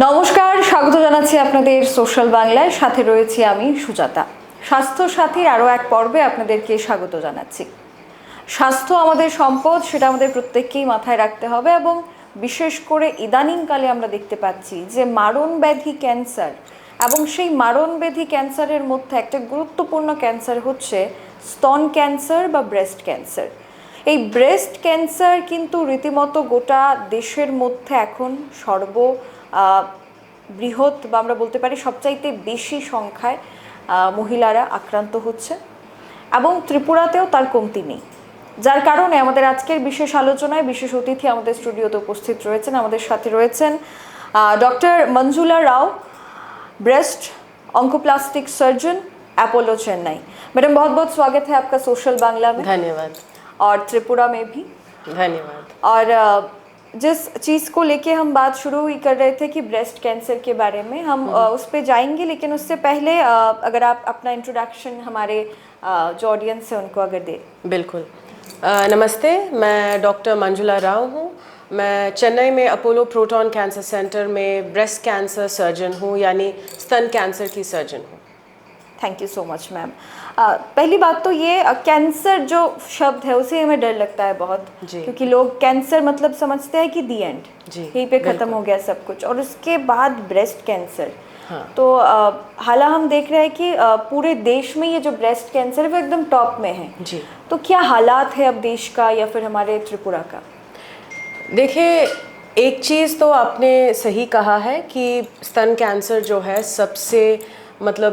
নমস্কার, স্বাগত জানাচ্ছি আপনাদের সোশ্যাল বাংলায়। সাথে রয়েছি আমি সুজাতা। স্বাস্থ্য সাথীর আরও এক পর্বে আপনাদেরকে স্বাগত জানাচ্ছি। স্বাস্থ্য আমাদের সম্পদ, সেটা আমাদের প্রত্যেককেই মাথায় রাখতে হবে। এবং বিশেষ করে ইদানিংকালে আমরা দেখতে পাচ্ছি যে মারণব্যাধি ক্যান্সার, এবং সেই মারণব্যাধি ক্যান্সারের মধ্যে একটা গুরুত্বপূর্ণ ক্যান্সার হচ্ছে স্তন ক্যান্সার বা ব্রেস্ট ক্যান্সার। এই ব্রেস্ট ক্যান্সার কিন্তু রীতিমতো গোটা দেশের মধ্যে এখন বৃহৎ বা আমরা বলতে পারি সবচাইতে বেশি সংখ্যায় মহিলারা আক্রান্ত হচ্ছে, এবং ত্রিপুরাতেও তার কমতি নেই। যার কারণে আমাদের আজকের বিশেষ আলোচনায় বিশেষ অতিথি আমাদের স্টুডিওতে উপস্থিত রয়েছেন। আমাদের সাথে রয়েছেন doctor Manjula Rao, breast oncoplastic surgeon, Apollo Chennai. Madam, बहुत बहुत स्वागत है आपका सोशल बांग्ला में। धन्यवाद। और त्रिपुरा में भी धन्यवाद। और जिस चीज़ को लेके हम बात शुरू ही कर रहे थे कि ब्रेस्ट कैंसर के बारे में हम उस पर जाएंगे, लेकिन उससे पहले अगर आप अपना इंट्रोडक्शन हमारे जो ऑडियंस है उनको अगर दे। बिल्कुल। नमस्ते, मैं डॉक्टर मंजुला राव हूँ। मैं चेन्नई में अपोलो प्रोटॉन कैंसर सेंटर में ब्रेस्ट कैंसर सर्जन हूँ, यानी स्तन कैंसर की सर्जन हूँ। Thank you so much ma'am. पहली बात तो ये, कैंसर जो शब्द है उसे हमें डर लगता है बहुत, क्योंकि लोग कैंसर मतलब समझते हैं कि दी एंड, यहीं पे ख़त्म हो गया सब कुछ। और उसके बाद ब्रेस्ट कैंसर, हाँ। तो हालांकि हम देख रहे हैं कि पूरे देश में ये जो ब्रेस्ट कैंसर है वो एकदम टॉप में है जी। तो क्या हालात है अब देश का या फिर हमारे त्रिपुरा का? देखिए, एक चीज़ तो आपने सही कहा है कि स्तन कैंसर जो है सबसे मतलब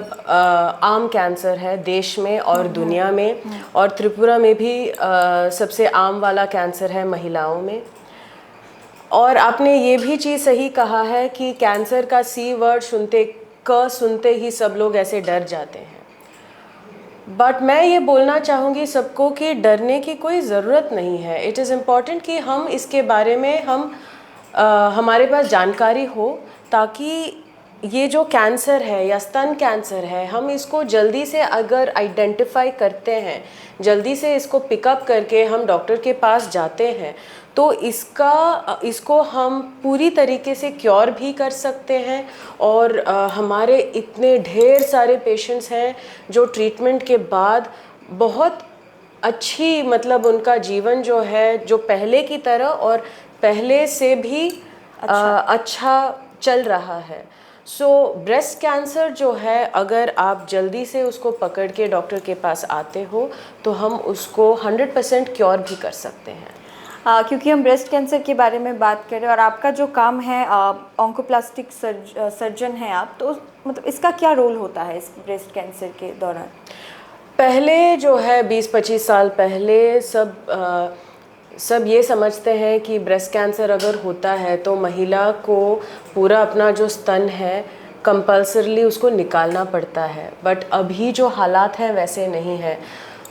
आम कैंसर है देश में और दुनिया में, और त्रिपुरा में भी सबसे आम वाला कैंसर है महिलाओं में। और आपने ये भी चीज़ सही कहा है कि कैंसर का सी वर्ड सुनते ही सब लोग ऐसे डर जाते हैं। बट मैं ये बोलना चाहूँगी सबको कि डरने की कोई ज़रूरत नहीं है। इट इज़ इम्पॉर्टेंट कि हम इसके बारे में हमारे पास जानकारी हो, ताकि ये जो कैंसर है या स्तन कैंसर है, हम इसको जल्दी से अगर आइडेंटिफाई करते हैं, जल्दी से इसको पिकअप करके हम डॉक्टर के पास जाते हैं, तो इसको हम पूरी तरीके से क्योर भी कर सकते हैं। और हमारे इतने ढेर सारे पेशेंट्स हैं जो ट्रीटमेंट के बाद बहुत अच्छी मतलब उनका जीवन जो है जो पहले की तरह और पहले से भी अच्छा चल रहा है। सो ब्रेस्ट कैंसर जो है, अगर आप जल्दी से उसको पकड़ के डॉक्टर के पास आते हो तो हम उसको 100% क्योर भी कर सकते हैं। क्योंकि हम ब्रेस्ट कैंसर के बारे में बात कर रहे हैं और आपका जो काम है ऑन्कोप्लास्टिक सर्जन है आप, तो मतलब इसका क्या रोल होता है इस ब्रेस्ट कैंसर के दौरान? पहले जो है 20-25 साल पहले सब ये समझते हैं कि ब्रेस्ट कैंसर अगर होता है तो महिला को पूरा अपना जो स्तन है कंपल्सरली उसको निकालना पड़ता है। बट अभी जो हालात हैं वैसे नहीं है।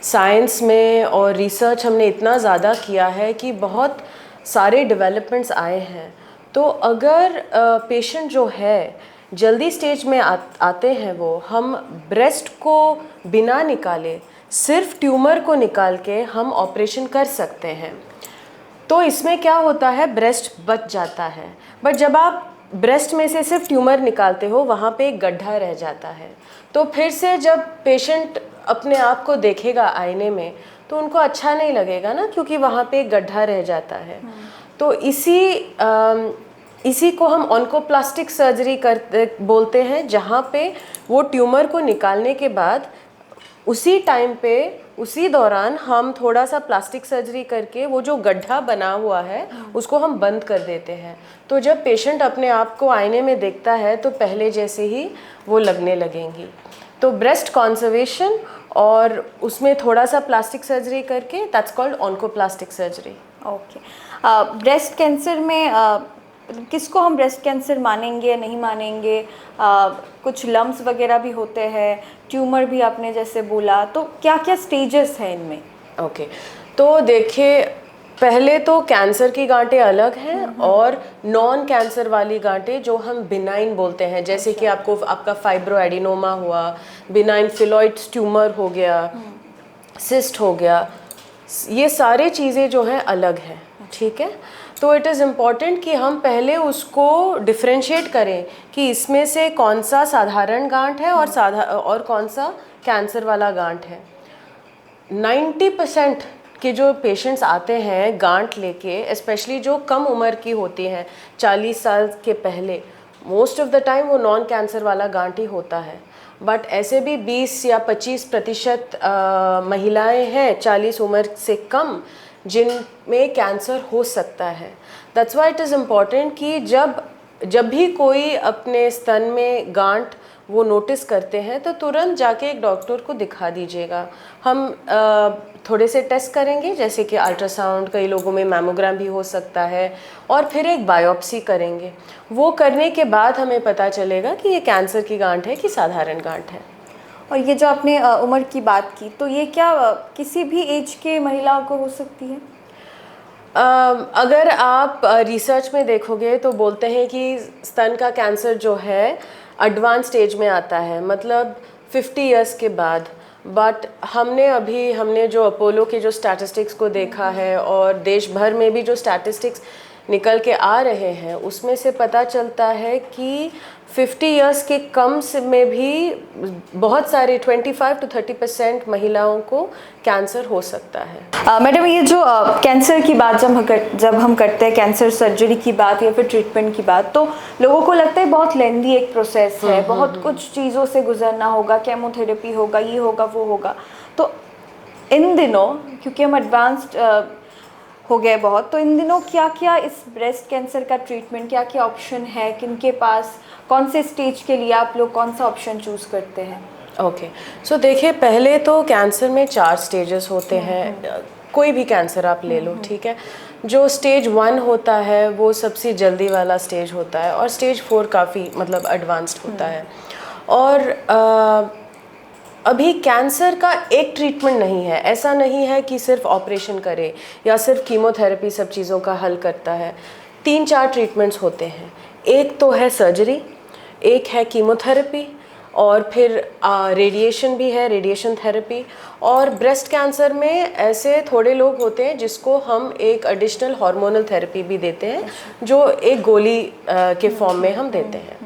साइंस में और रिसर्च हमने इतना ज़्यादा किया है कि बहुत सारे डेवलपमेंट्स आए हैं। तो अगर पेशेंट जो है जल्दी स्टेज में आते हैं, वो हम ब्रेस्ट को बिना निकाले सिर्फ ट्यूमर को निकाल के हम ऑपरेशन कर सकते हैं। तो इसमें क्या होता है, ब्रेस्ट बच जाता है। बट जब आप ब्रेस्ट में से सिर्फ ट्यूमर निकालते हो, वहाँ पे एक गड्ढा रह जाता है। तो फिर से जब पेशेंट अपने आप को देखेगा आईने में तो उनको अच्छा नहीं लगेगा ना, क्योंकि वहाँ पे एक गड्ढा रह जाता है। तो इसी को हम ऑन्कोप्लास्टिक सर्जरी बोलते हैं, जहाँ पे वो ट्यूमर को निकालने के बाद उसी टाइम पे उसी दौरान हम थोड़ा सा प्लास्टिक सर्जरी करके वो जो गड्ढा बना हुआ है उसको हम बंद कर देते हैं। तो जब पेशेंट अपने आप को आईने में देखता है तो पहले जैसे ही वो लगने लगेंगी। तो ब्रेस्ट कॉन्जर्वेशन और उसमें थोड़ा सा प्लास्टिक सर्जरी करके, that's called oncoplastic surgery. Okay. Breast cancer में किसको हम ब्रेस्ट कैंसर मानेंगे या नहीं मानेंगे? कुछ लम्स वगैरह भी होते हैं, ट्यूमर भी आपने जैसे बोला, तो क्या क्या स्टेजेस हैं इनमें? ओके, तो देखिए, पहले तो कैंसर की गांठें अलग हैं और नॉन कैंसर वाली गांठें जो हम बिनाइन बोलते हैं, जैसे कि आपका फाइब्रोएडिनोमा हुआ, बिनाइन फिलॉइड ट्यूमर हो गया, सिस्ट हो गया, ये सारी चीज़ें जो हैं अलग हैं। ठीक है, तो इट इज़ इम्पॉर्टेंट कि हम पहले उसको डिफ्रेंशिएट करें कि इसमें से कौन सा साधारण गांठ है और कौन सा कैंसर वाला गांठ है। 90% के जो पेशेंट्स आते हैं गांठ लेके, स्पेशली जो कम उम्र की होती हैं 40 साल के पहले, मोस्ट ऑफ द टाइम वो नॉन कैंसर वाला गांठ ही होता है। बट ऐसे भी 20 या 25% महिलाएं हैं 40 उम्र से कम जिनमें कैंसर हो सकता है। That's why it is important कि जब भी कोई अपने स्तन में गांठ वो नोटिस करते हैं तो तुरंत जाके एक डॉक्टर को दिखा दीजिएगा। हम थोड़े से टेस्ट करेंगे, जैसे कि अल्ट्रासाउंड, कई लोगों में मैमोग्राम भी हो सकता है, और फिर एक बायोप्सी करेंगे। वो करने के बाद हमें पता चलेगा कि ये कैंसर की गांठ है कि साधारण गांठ है। और ये जो आपने उम्र की बात की, तो ये क्या किसी भी एज के महिलाओं को हो सकती है? अगर आप रिसर्च में देखोगे तो बोलते हैं कि स्तन का कैंसर जो है एडवांस स्टेज में आता है, मतलब 50 इयर्स के बाद। बट हमने जो अपोलो के जो स्टैटिस्टिक्स को देखा है और देश भर में भी जो स्टैटिस्टिक्स निकल के आ रहे हैं, उसमें से पता चलता है कि 50 इयर्स के कम में भी बहुत सारे 25 to 30% महिलाओं को कैंसर हो सकता है। मैडम, ये जो कैंसर की बात जब हम करते हैं, कैंसर सर्जरी की बात या फिर ट्रीटमेंट की बात, तो लोगों को लगता है बहुत लेंदी एक प्रोसेस है, बहुत कुछ चीज़ों से गुजरना होगा, केमोथेरेपी होगा, ये होगा, वो होगा। तो इन दिनों, क्योंकि हम एडवांस्ड हो गए बहुत, तो इन दिनों क्या क्या इस ब्रेस्ट कैंसर का ट्रीटमेंट, क्या क्या ऑप्शन है, किनके पास, कौन से स्टेज के लिए आप लोग कौन सा ऑप्शन चूज़ करते हैं? ओके, सो देखिए, पहले तो कैंसर में 4 स्टेजेस होते हैं। कोई भी कैंसर आप ले लो, ठीक है। जो स्टेज 1 होता है वो सबसे जल्दी वाला स्टेज होता है, और स्टेज 4 काफ़ी मतलब एडवांस्ड होता है। और अभी कैंसर का एक ट्रीटमेंट नहीं है, ऐसा नहीं है कि सिर्फ ऑपरेशन करे या सिर्फ कीमोथेरेपी सब चीज़ों का हल करता है। 3-4 ट्रीटमेंट्स होते हैं। एक तो है सर्जरी, एक है कीमोथेरेपी, और फिर रेडिएशन भी है, रेडिएशन थेरेपी। और ब्रेस्ट कैंसर में ऐसे थोड़े लोग होते हैं जिसको हम एक एडिशनल हार्मोनल थेरेपी भी देते हैं, जो एक गोली के फॉर्म में हम देते हैं।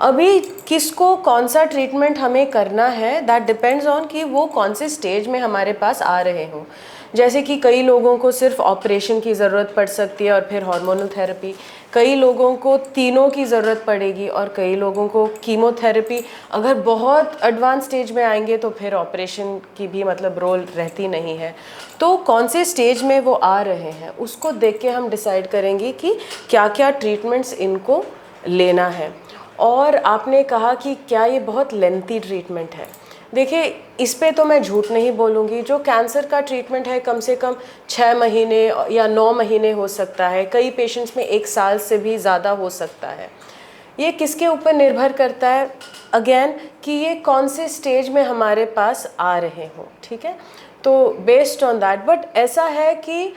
अभी किसको कौन सा ट्रीटमेंट हमें करना है, दैट डिपेंड्स ऑन कि वो कौन से स्टेज में हमारे पास आ रहे हों। जैसे कि कई लोगों को सिर्फ ऑपरेशन की ज़रूरत पड़ सकती है और फिर हार्मोनल थेरेपी, कई लोगों को तीनों की ज़रूरत पड़ेगी, और कई लोगों को कीमोथेरेपी। अगर बहुत एडवांस स्टेज में आएंगे तो फिर ऑपरेशन की भी मतलब रोल रहती नहीं है। तो कौन से स्टेज में वो आ रहे हैं उसको देख के हम डिसाइड करेंगे कि क्या क्या ट्रीटमेंट्स इनको लेना है। और आपने कहा कि क्या ये बहुत लेंथी ट्रीटमेंट है। देखिए, इस पे तो मैं झूठ नहीं बोलूँगी। जो कैंसर का ट्रीटमेंट है कम से कम 6 महीने या 9 महीने हो सकता है, कई पेशेंट्स में 1 साल से भी ज़्यादा हो सकता है। ये किसके ऊपर निर्भर करता है अगेन, कि ये कौन से स्टेज में हमारे पास आ रहे हों, ठीक है। तो बेस्ड ऑन दैट, बट ऐसा है कि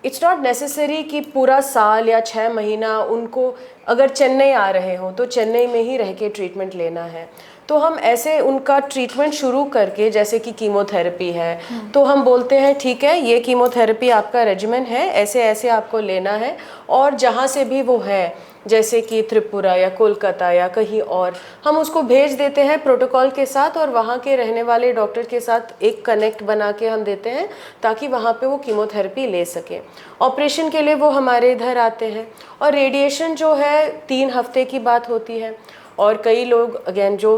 इट्स नॉट नेसेसरी कि पूरा साल या 6 महीना उनको, अगर चेन्नई आ रहे हों तो चेन्नई में ही रह के ट्रीटमेंट लेना है। तो हम ऐसे उनका ट्रीटमेंट शुरू करके, जैसे कि कीमोथेरेपी है, तो हम बोलते हैं ठीक है, ये कीमोथेरेपी आपका रेजिमेन है, ऐसे ऐसे आपको लेना है। और जहाँ से भी वो है, जैसे कि त्रिपुरा या कोलकाता या कहीं और, हम उसको भेज देते हैं प्रोटोकॉल के साथ, और वहाँ के रहने वाले डॉक्टर के साथ एक कनेक्ट बना के हम देते हैं ताकि वहाँ पे वो कीमोथेरेपी ले सके। ऑपरेशन के लिए वो हमारे इधर आते हैं। और रेडिएशन जो है 3 हफ्ते की बात होती है, और कई लोग अगेन जो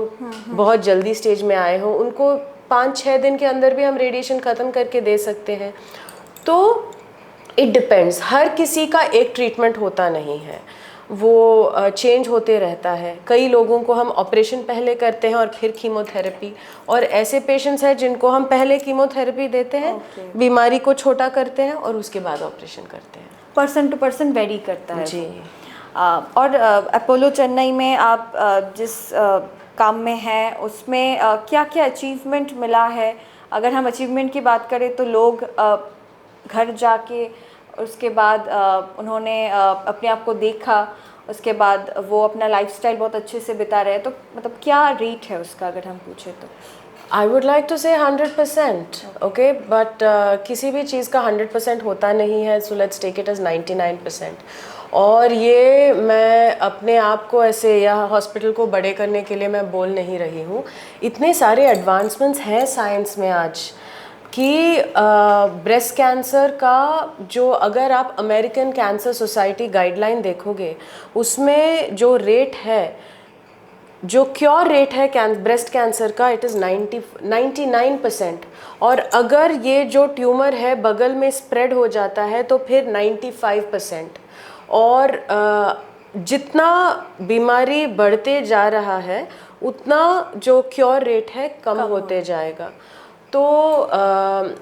बहुत जल्दी स्टेज में आए हों उनको 5-6 दिन के अंदर भी हम रेडिएशन ख़त्म करके दे सकते हैं। तो इट डिपेंड्स, हर किसी का एक ट्रीटमेंट होता नहीं है, वो चेंज होते रहता है। कई लोगों को हम ऑपरेशन पहले करते हैं और फिर कीमोथेरेपी, और ऐसे पेशेंट्स हैं जिनको हम पहले कीमोथेरेपी देते हैं, बीमारी को छोटा करते हैं और उसके बाद ऑपरेशन करते हैं। पर्सन टू पर्सन वेरी करता है जी। और अपोलो चेन्नई में आप जिस काम में हैं उसमें क्या क्या अचीवमेंट मिला है? अगर हम अचीवमेंट की बात करें तो लोग घर जाके उसके बाद उन्होंने अपने आप को देखा, उसके बाद वो अपना लाइफस्टाइल बहुत अच्छे से बिता रहे हैं, तो मतलब क्या रेट है उसका अगर हम पूछे तो? आई वुड लाइक टू से 100%, ओके, बट किसी भी चीज़ का 100% होता नहीं है, so let's take it as 99%। और ये मैं अपने आप को ऐसे या हॉस्पिटल को बड़े करने के लिए मैं बोल नहीं रही हूँ। इतने सारे एडवांसमेंट्स हैं साइंस में आज कि ब्रेस्ट कैंसर का जो, अगर आप अमेरिकन कैंसर सोसाइटी गाइडलाइन देखोगे, उसमें जो रेट है, जो क्योर रेट है ब्रेस्ट कैंसर का, इट इज़ 99%। और अगर ये जो ट्यूमर है बगल में स्प्रेड हो जाता है तो फिर 95%। और जितना बीमारी बढ़ते जा रहा है उतना जो क्योर रेट है कम होते जाएगा। तो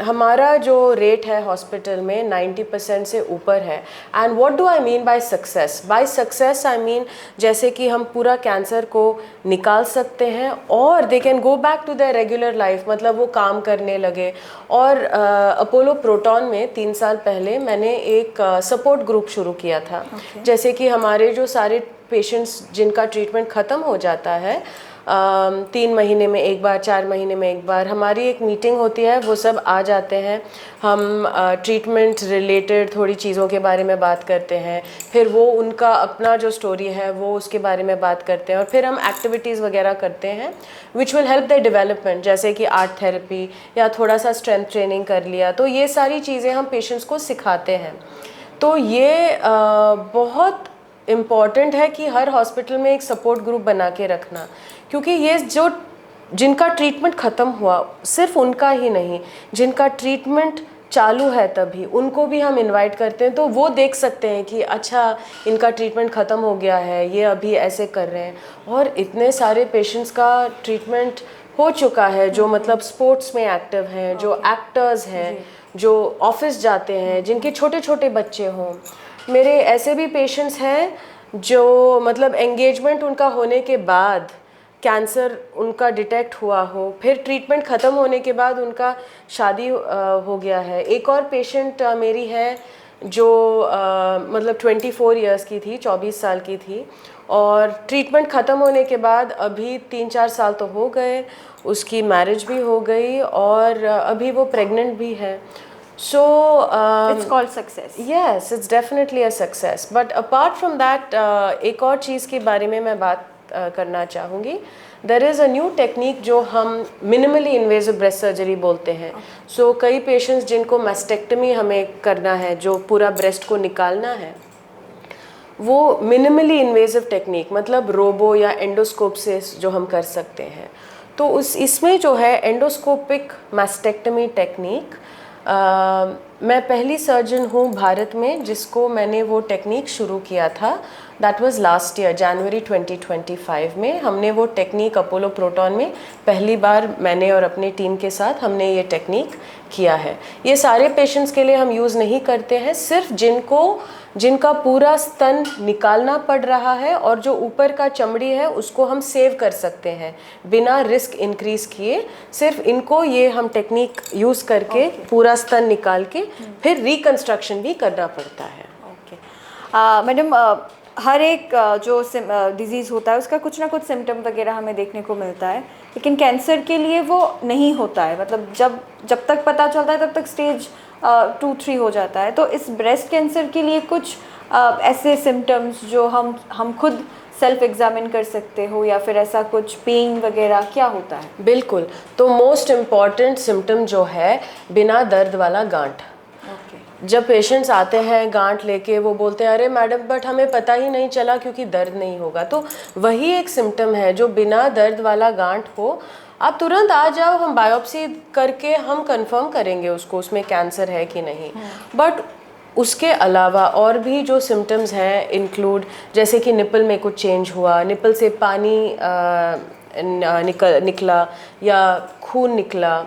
हमारा जो रेट है हॉस्पिटल में 90% से ऊपर है। And what do I mean by success? By success I mean जैसे कि हम पूरा कैंसर को निकाल सकते हैं और they can go back to their regular life, मतलब वो काम करने लगे। और अपोलो प्रोटॉन में 3 साल पहले मैंने एक सपोर्ट ग्रुप शुरू किया था। जैसे कि हमारे जो सारे पेशेंट्स जिनका ट्रीटमेंट ख़त्म हो जाता है 3 महीने में एक बार, 4 महीने में एक बार हमारी एक मीटिंग होती है, वो सब आ जाते हैं। हम ट्रीटमेंट रिलेटेड थोड़ी चीज़ों के बारे में बात करते हैं, फिर वो उनका अपना जो स्टोरी है वो उसके बारे में बात करते हैं, और फिर हम एक्टिविटीज़ वगैरह करते हैं which will help the development, जैसे कि आर्ट थेरेपी या थोड़ा सा स्ट्रेंथ ट्रेनिंग कर लिया। तो ये सारी चीज़ें हम पेशेंट्स को सिखाते हैं। तो ये बहुत इम्पॉर्टेंट है कि हर हॉस्पिटल में एक सपोर्ट ग्रुप बना के रखना, क्योंकि ये जो जिनका ट्रीटमेंट ख़त्म हुआ, सिर्फ उनका ही नहीं, जिनका ट्रीटमेंट चालू है तभी उनको भी हम इनवाइट करते हैं, तो वो देख सकते हैं कि अच्छा इनका ट्रीटमेंट ख़त्म हो गया है, ये अभी ऐसे कर रहे हैं। और इतने सारे पेशेंट्स का ट्रीटमेंट हो चुका है जो मतलब स्पोर्ट्स में एक्टिव हैं, जो एक्टर्स हैं, जो ऑफिस जाते हैं, जिनके छोटे छोटे बच्चे हों। मेरे ऐसे भी पेशेंट्स हैं जो मतलब एंगेजमेंट उनका होने के बाद कैंसर उनका डिटेक्ट हुआ हो, फिर ट्रीटमेंट ख़त्म होने के बाद उनका शादी हो गया है। एक और पेशेंट मेरी है जो मतलब 24 इयर्स की थी, 24 साल की थी, और ट्रीटमेंट ख़त्म होने के बाद अभी 3-4 साल तो हो गए, उसकी मैरिज भी हो गई और अभी वो प्रेग्नेंट भी है। So it's called success. Yes, it's definitely a success. But apart from that, एक और चीज़ के बारे में मैं बात करना चाहूँगी। There is a new technique जो हम minimally invasive breast surgery बोलते हैं। So कई patients जिनको mastectomy हमें करना है, जो पूरा breast को निकालना है, वो मिनिमली इन्वेजिव टेक्निक मतलब रोबो या एंडोस्कोप से जो हम कर सकते हैं। तो इसमें जो है एंडोस्कोपिक मैस्टेक्टमी टेक्निक, मैं पहली सर्जन हूँ भारत में जिसको मैंने वो टेक्निक शुरू किया था। दैट वाज लास्ट ईयर जनवरी 2025 में हमने वो टेक्निक अपोलो प्रोटॉन में पहली बार मैंने और अपने टीम के साथ हमने ये टेक्निक किया है। ये सारे पेशेंट्स के लिए हम यूज़ नहीं करते हैं, सिर्फ जिनका पूरा स्तन निकालना पड़ रहा है और जो ऊपर का चमड़ी है उसको हम सेव कर सकते हैं बिना रिस्क इंक्रीज किए। सिर्फ इनको ये हम टेक्निक यूज़ करके पूरा स्तन निकाल के फिर रिकंस्ट्रक्शन भी करना पड़ता है। मैडम, हर एक जो डिजीज़ होता है उसका कुछ ना कुछ सिम्टम वगैरह हमें देखने को मिलता है, लेकिन कैंसर के लिए वो नहीं होता है। मतलब जब तक पता चलता है तब तक स्टेज 2-3 हो जाता है। तो इस ब्रेस्ट कैंसर के लिए कुछ ऐसे सिम्टम्स जो हम खुद सेल्फ एग्जामिन कर सकते हो, या फिर ऐसा कुछ पेन वगैरह क्या होता है? बिल्कुल, तो मोस्ट इम्पॉर्टेंट सिम्टम जो है बिना दर्द वाला गांठ। जब पेशेंट्स आते हैं गांठ लेके, वो बोलते हैं अरे मैडम बट हमें पता ही नहीं चला क्योंकि दर्द नहीं होगा। तो वही एक सिम्टम है जो बिना दर्द वाला गांठ हो, आप तुरंत आ जाओ, हम बायोप्सी करके हम कंफर्म करेंगे उसको उसमें कैंसर है कि नहीं। बट उसके अलावा और भी जो सिम्टम्स हैं इंक्लूड, जैसे कि निपल में कुछ चेंज हुआ, निपल से पानी निकला या खून निकला,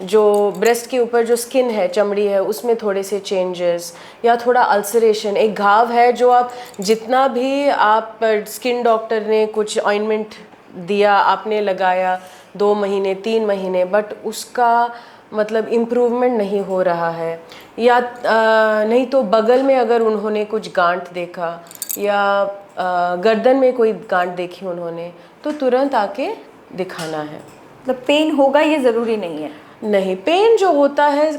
जो ब्रेस्ट के ऊपर जो स्किन है, चमड़ी है, उसमें थोड़े से चेंजेस, या थोड़ा अल्सरेशन, एक घाव है जो आप जितना भी आप स्किन डॉक्टर ने कुछ ऑइंटमेंट दिया, आपने लगाया 2 महीने 3 महीने, बट उसका मतलब इम्प्रूवमेंट नहीं हो रहा है। या नहीं तो बगल में अगर उन्होंने कुछ गांठ देखा या गर्दन में कोई गांठ देखी उन्होंने, तो तुरंत आके दिखाना है। मतलब पेन होगा ये ज़रूरी नहीं है। नहीं, पेन जो होता है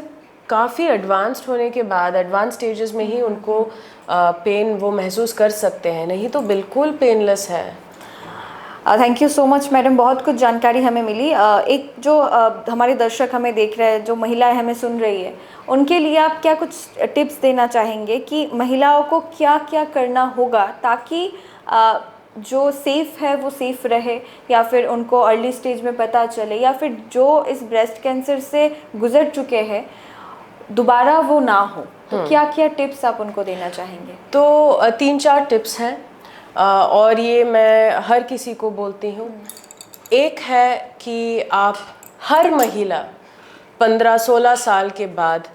काफ़ी एडवांस्ड होने के बाद, एडवांस स्टेजेस में ही उनको पेन वो महसूस कर सकते हैं, नहीं तो बिल्कुल पेनलेस है। Thank you so much madam, बहुत कुछ जानकारी हमें मिली। एक जो हमारे दर्शक हमें देख रहे हैं, जो महिलाएं हमें सुन रही है, उनके लिए आप क्या कुछ टिप्स देना चाहेंगे कि महिलाओं को क्या क्या करना होगा ताकि जो सेफ़ है वो सेफ़ रहे, या फिर उनको अर्ली स्टेज में पता चले, या फिर जो इस ब्रेस्ट कैंसर से गुजर चुके हैं दोबारा वो ना हो, तो क्या क्या टिप्स आप उनको देना चाहेंगे? तो 3-4 टिप्स हैं और ये मैं हर किसी को बोलती हूँ। एक है कि आप हर महिला 15-16 साल के बाद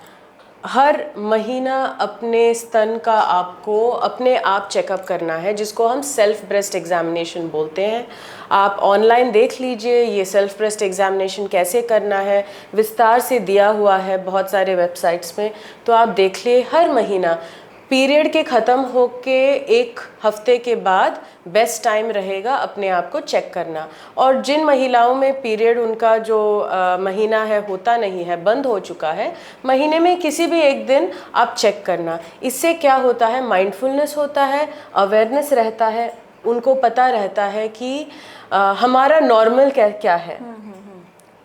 हर महीना अपने स्तन का आपको अपने आप चेकअप करना है, जिसको हम सेल्फ ब्रेस्ट एग्जामिनेशन बोलते हैं। आप ऑनलाइन देख लीजिए ये सेल्फ ब्रेस्ट एग्जामिनेशन कैसे करना है, विस्तार से दिया हुआ है बहुत सारे वेबसाइट्स में, तो आप देख लिए। हर महीना पीरियड के ख़त्म होके 1 हफ्ते के बाद बेस्ट टाइम रहेगा अपने आप को चेक करना। और जिन महिलाओं में पीरियड उनका जो महीना है होता नहीं है, बंद हो चुका है, महीने में किसी भी एक दिन आप चेक करना। इससे क्या होता है, माइंडफुलनेस होता है, अवेयरनेस रहता है, उनको पता रहता है कि हमारा नॉर्मल क्या है।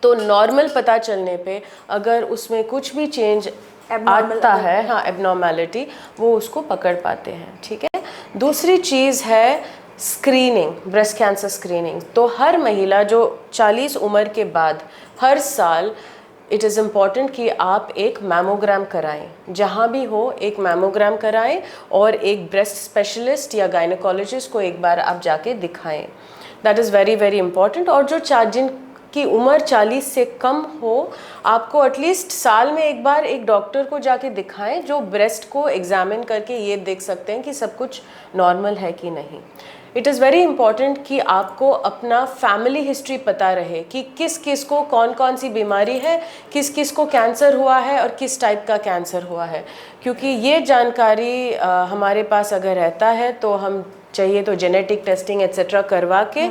तो नॉर्मल पता चलने पे अगर उसमें कुछ भी चेंज आता है, हाँ एबनॉर्मेलिटी, वो उसको पकड़ पाते हैं। ठीक है। दूसरी चीज़ है स्क्रीनिंग, ब्रेस्ट कैंसर स्क्रीनिंग। तो हर महिला जो 40 उम्र के बाद हर साल इट इज़ इम्पॉर्टेंट कि आप एक मैमोग्राम कराएं, जहाँ भी हो एक मैमोग्राम कराएं और एक ब्रेस्ट स्पेशलिस्ट या गायनेकोलॉजिस्ट को एक बार आप जाके दिखाएं। That is very very important. और जो जिनकी उम्र 40 से कम हो, आपको एटलीस्ट साल में एक बार एक डॉक्टर को जाके दिखाएं जो ब्रेस्ट को एग्जामिन करके ये देख सकते हैं कि सब कुछ नॉर्मल है कि नहीं। इट इज़ वेरी इंपॉर्टेंट कि आपको अपना फैमिली हिस्ट्री पता रहे कि किस किस को कौन कौन सी बीमारी है, किस किस को कैंसर हुआ है और किस टाइप का कैंसर हुआ है। क्योंकि ये जानकारी हमारे पास अगर रहता है तो हम चाहिए तो जेनेटिक टेस्टिंग एट्सेट्रा करवा के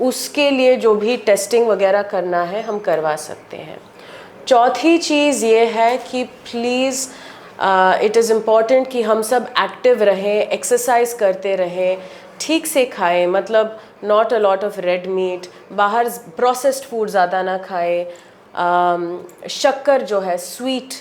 उसके लिए जो भी टेस्टिंग वगैरह करना है हम करवा सकते हैं। चौथी चीज़ ये है कि प्लीज़ इट इज़ इम्पॉर्टेंट कि हम सब एक्टिव रहें, एक्सरसाइज करते रहें, ठीक से खाएं, मतलब not a lot of red meat, बाहर प्रोसेस्ड फूड ज़्यादा ना खाएं, शक्कर जो है स्वीट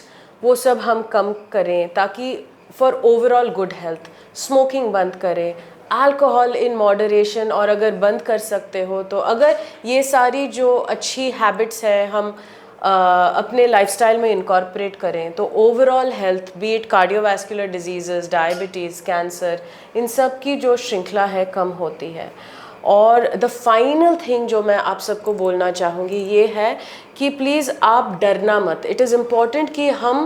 वो सब हम कम करें ताकि for overall good health. Smoking बंद करें, अल्कोहल इन मॉडरेशन, और अगर बंद कर सकते हो तो अगर ये सारी जो अच्छी हैबिट्स हैं हम अपने लाइफस्टाइल में इनकॉर्पोरेट करें तो overall health, be it cardiovascular diseases, diabetes, cancer, इन सब की जो श्रृंखला है कम होती है। और द फाइनल थिंग जो मैं आप सबको बोलना चाहूँगी ये है कि प्लीज़ आप डरना मत। इट इज़ इम्पॉर्टेंट कि हम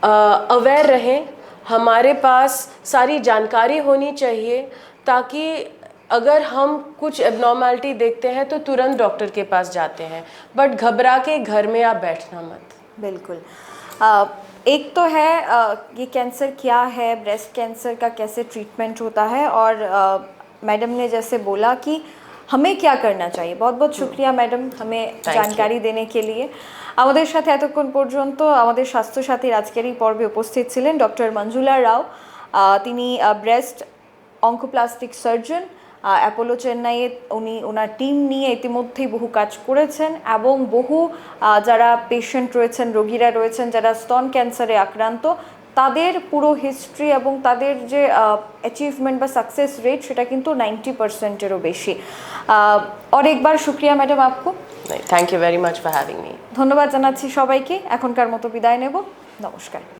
अवेयर रहें, हमारे पास सारी जानकारी होनी चाहिए ताकि अगर हम कुछ एबनॉर्मलिटी देखते हैं तो तुरंत डॉक्टर के पास जाते हैं, बट घबरा के घर में आप बैठना मत। बिल्कुल। एक तो है ये कैंसर क्या है, ब्रेस्ट कैंसर का कैसे ट्रीटमेंट होता है, और मैडम ने जैसे बोला कि हमें क्या करना चाहिए। बहुत बहुत शुक्रिया मैडम हमें जानकारी देने के लिए। আমাদের সাথে এতক্ষণ পর্যন্ত আমাদের স্বাস্থ্যসাথীর আজকের এই পর্বে উপস্থিত ছিলেন ডক্টর মঞ্জুলা রাও। তিনি ব্রেস্ট অঙ্কোপ্লাস্টিক সার্জন, অ্যাপোলো চেন্নাইয়ে উনি ওনার টিম নিয়ে ইতিমধ্যেই বহু কাজ করেছেন এবং বহু যারা পেশেন্ট রয়েছেন, রোগীরা রয়েছেন যারা স্তন ক্যান্সারে আক্রান্ত, তাদের পুরো হিস্ট্রি এবং তাদের যে অ্যাচিভমেন্ট বা সাকসেস রেট সেটা কিন্তু 90%-এরও বেশি। और एक बार शुक्रिया मैडम आपको। Thank you very much for having me. ধন্যবাদ জানাচ্ছি সবাইকে। এখনকার মতো বিদায় নেব। নমস্কার।